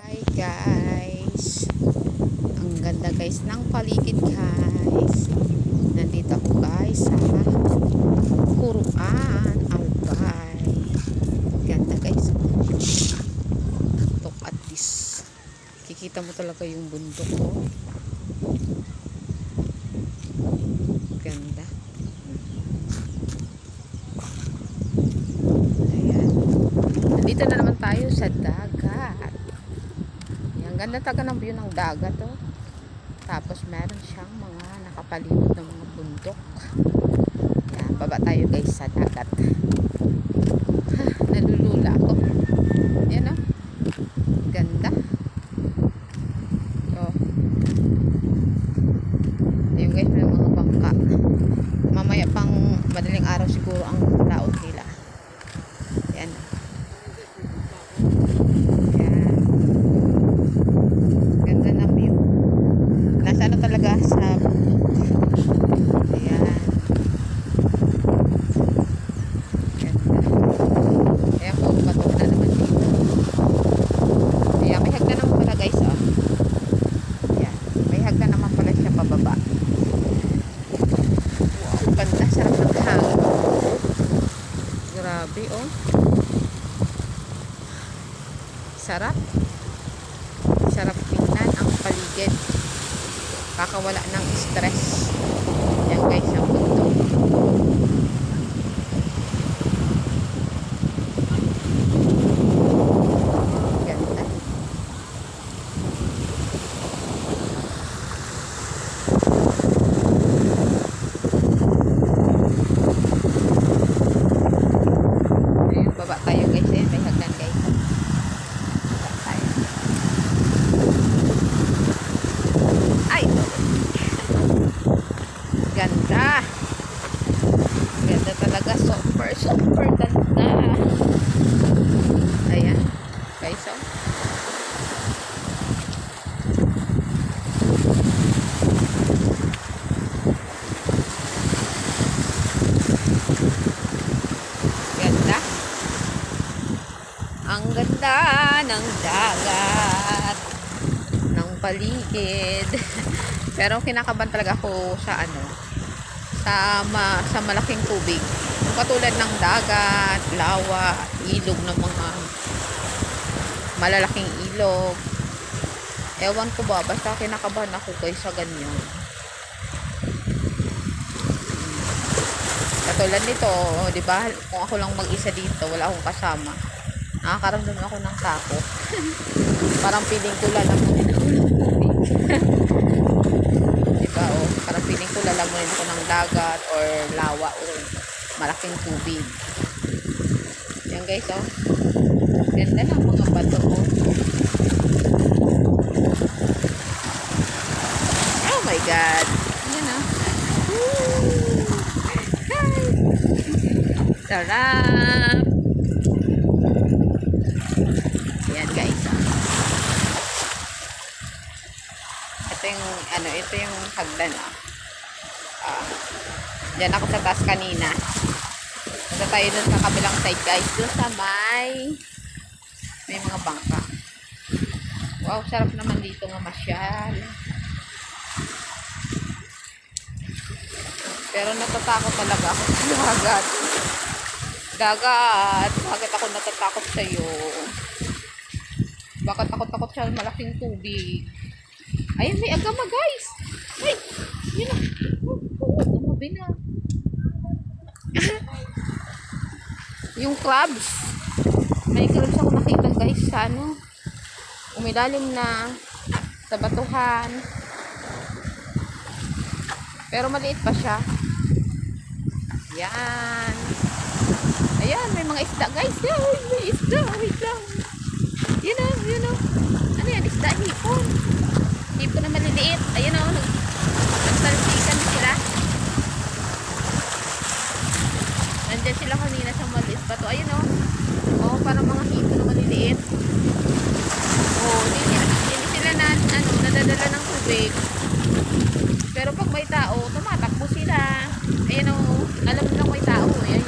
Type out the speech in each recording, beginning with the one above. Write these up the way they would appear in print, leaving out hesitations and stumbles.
Hi guys, ang ganda guys ng paligid guys. Nandito ako guys sa Kuruan Albay. Ganda guys. Look at this. Kikita mo talaga yung bundok ko. Ganda. Ayan. Nandito na naman tayo sa dagat. Ganda talaga ng view ng dagat oh. Tapos meron siyang mga nakapalibot ng mga bundok. Yan, baba tayo guys sa dagat. Nalulula ako. Yan oh. Ganda. So, ayun guys, may mga bangka. Mamaya pang madaling araw siguro ang laot nila. Yan. Ano talaga sa ayan ganda ayan po patok na naman dito ayan may hagdan naman pala guys oh ayan may hagdan naman pala siya pababa wow ganda sarap ng hangin grabe oh sarap tingnan ang paligid kakawala ng stress. Yan guys ang bundok. Ganda. Ayun, baba tayo guys. Ayan, may hagdan guys. Baba tayo. Ay! Ganda. Ganda talaga. Super ganda. Ayan. Guys, oh. Ganda. Ang ganda ng dagat. Ng paligid. Pero kinakabahan talaga ako sa sa malaking tubig. Katulad ng dagat, lawa, ilog ng mga malalaking ilog. Ewan ko ba, basta kinakabahan ako guys sa ganyan. Katulad nito, di ba? Kung ako lang mag-isa dito, wala akong kasama. Nakakaramdam ako ng takot. Parang feeling ko lalamunin ako ng tubig. Diba oh, parang feeling ko lalamunin ako ng dagat or lawa o malaking tubig. Yan guys oh. Ganda ng mga bato oh. Oh my god. Yan oh. Sarap. Yan guys oh. Ito yung hagdan dyan ako sa taas kanina. Punta tayo dun sa kabilang side guys, dun sa may mga bangka. Wow, sarap naman dito nga masyal. Pero natatakot talaga ako sa dagat. Bakit ako natatakot sa'yo? Bakit takot sa malaking tubig? Ayun, may agama guys. Ay, yun na. Tumabi na. Yung crabs. May crabs ako nakita guys sa umilalim na sa batuhan. Pero maliit pa siya. Yan. Ayan, may mga isda guys. Yan, may isda. Wait lang. Yun o. Ano yan? Isda, hipon. Hipon na maliliit. Ayan o. Nagtalsikan sila. Nandyan sila kanina sa maliit pa to. Ayun o. Oh, parang mga hipon na maliliit. Oh, hindi sila nadadala ng tubig. Pero pag may tao, tumatakbo sila. Ayan o. Alam mo lang may tao. Ayan.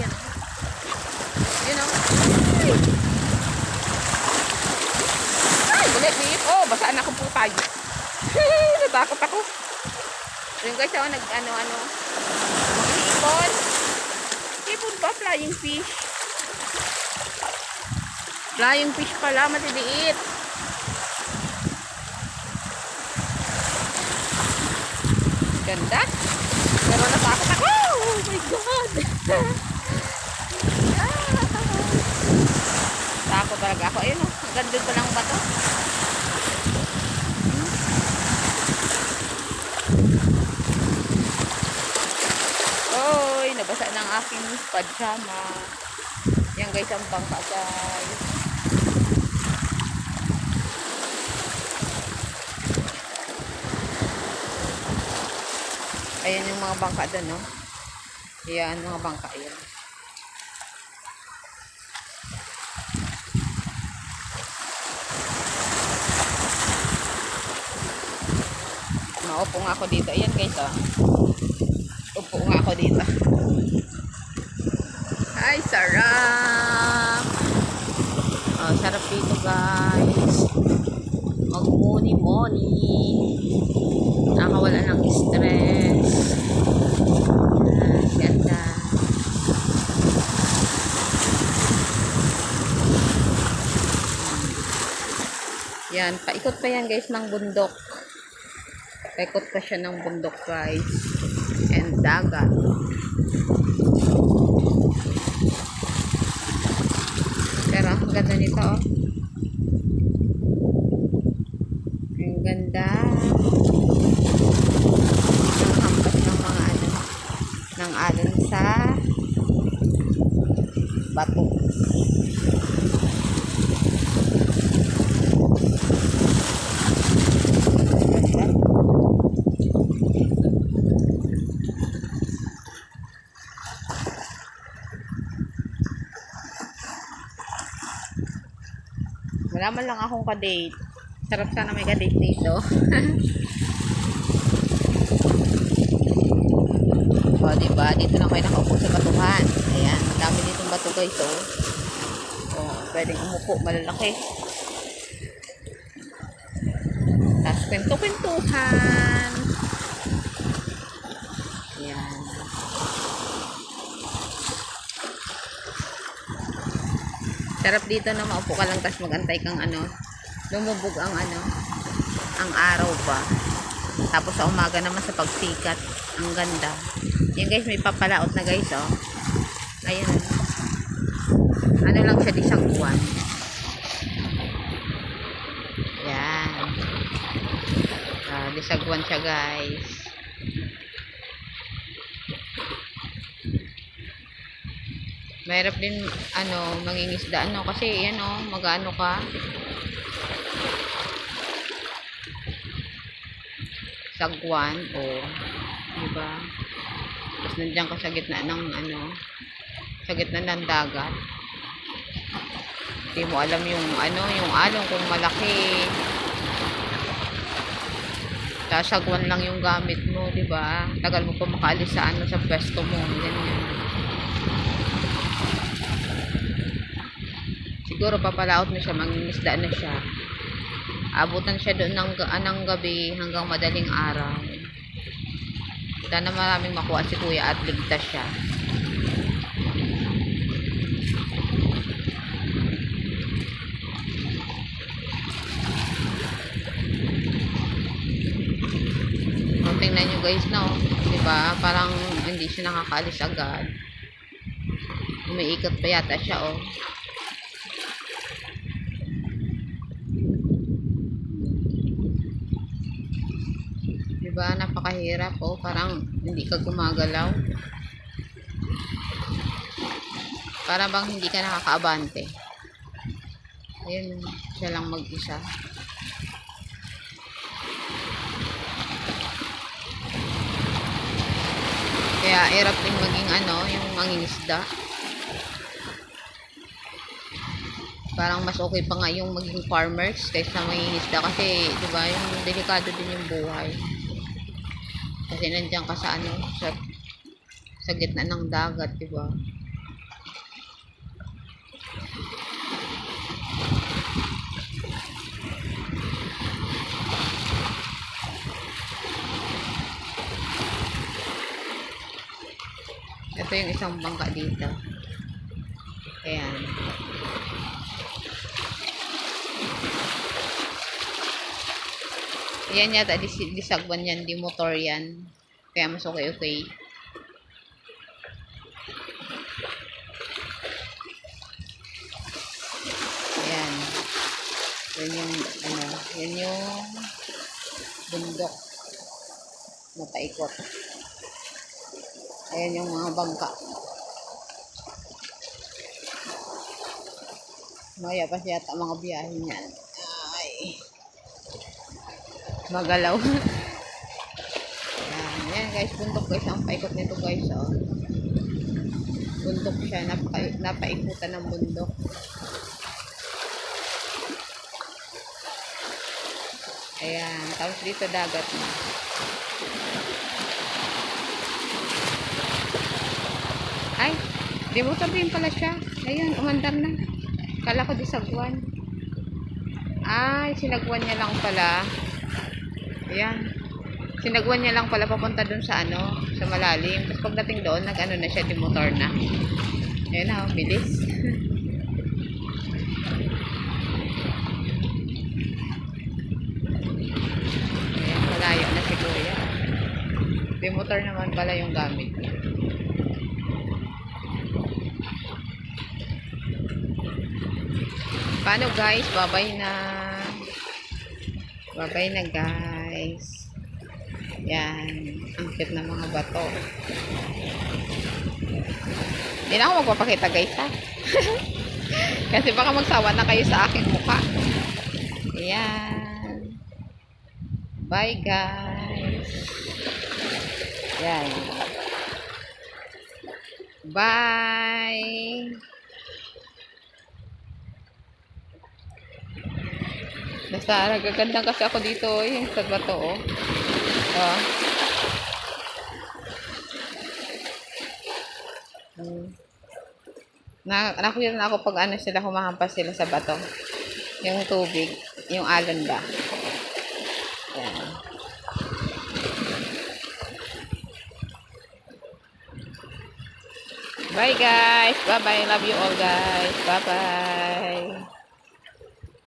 Yun o. Ay! Sip. Oh, basaan ako po tayo. Natakot ako. Ayun guys, ako nag-ano-ano. Mga hipon. Hipon ba? Flying fish. Flying fish pala, matiliit. Ganda. Pero natakot ako. Oh my God. Takot talaga ako. Ayun oh. Ganda pa lang ba to? Oy, nabasa ng aking pajama. Yan guys, ang bangka guys. Ayan yung mga bangka doon, no? Ayan, mga bangka yan. Maupo nga ako dito. Ayan guys, oh. Upo nga ako dito. Ay, sarap! Oh, sarap dito guys. Mag-money-money. Nakawala ng stress. Ganda. Yan, paikot pa yan guys ng bundok. Paikot pa siya ng bundok guys. And dagat. Pero ang ganda nito oh. Ang ganda. Ang hampas ng mga ano, ng alon sa bato. Wala man lang akong ka-date. Sarap sana may ka-date dito. O, diba? Dito lang kayo nakaupo sa batuhan. Ayan. Dami ditong bato guys, oh. O, pwedeng umupo. Malalaki. Tapos, kwento-kwentuhan. Ayan. Sarap dito na maupo ka lang tapos magantay kang ano, lumubog ang ano, ang araw ba. Tapos sa umaga naman sa pagsikat, ang ganda. Yan guys, may papalaot na guys, oh. Ayan. Ano lang siya, isang buwan. Yan. Disagwan siya guys. Mahirap din ano mangingisda ano kasi yan oh, mag-ano ka. Sagwan oh, di ba? Tapos nandiyan ka sa gitna ng ano, sa gitna ng dagat. Hindi mo alam yung ano, yung alon kung malaki. Sagwan lang yung gamit mo, di ba? Tagal mo pa makaalis sa ano, sa pwesto mo, ganyan. Siguro papalaot na siya, mangingisda na siya. Abutan siya doon ng gabi hanggang madaling araw. Sana maraming makuha si kuya at ligtas siya. So, tingnan nyo guys na oh. Diba? Parang hindi siya nakakaalis agad. Umiikot pa yata siya oh. Diba? Napakahirap oh. Parang hindi ka gumagalaw. Para bang hindi ka nakakaabante. Ayun, siya lang mag-isa. Kaya hirap din maging ano, yung mangingisda. Parang mas okay pa nga yung maging farmers kaysa mangingisda kasi 'di ba, yung delikado din yung buhay. Kasi nandiyan ka sa ano, sa gitna ng dagat, 'di ba? Ito yung isang bangka dito. Ayan. Ayan yata, disagwan yan, di motor yan. Kaya mas okay. Ayan. Yan yung, yan yung bundok na paikot. Ayan yung mga bangka. Maya pa siya yata mga biyahe niyan. Ay. Magalaw. Ayan guys, bundok guys. Ang paikot nito guys. Oh. Bundok siya. Napaikutan ng bundok. Ayan. Tapos dito dagat na. Ay, di mo sabihin pala siya. Ayun, umandar na. Kala ko di sagwan. Ay, sinagwan niya lang pala. Ayan. Sinagwan niya lang pala papunta dun sa sa malalim. Tapos pagdating doon, nag-ano na siya, di motor na. Ayan na, bilis. Ayan, malayo na si Kuya. Di motor naman pala yung gamit niya. Paano guys? Babay na. Babay na guys. Yan. Ang cute na mga bato. Hindi na ako magpapakita guys ha. Kasi baka magsawa na kayo sa aking mukha. Yan. Bye guys. Yan. Bye. Basta nagagandang kasi ako dito yung sa bato oh. Oh. Nakakita na ako pag sila humahampas sila sa bato. Yung tubig, yung alon ba. Yan. Bye guys. Bye bye. Love you all guys. Bye bye.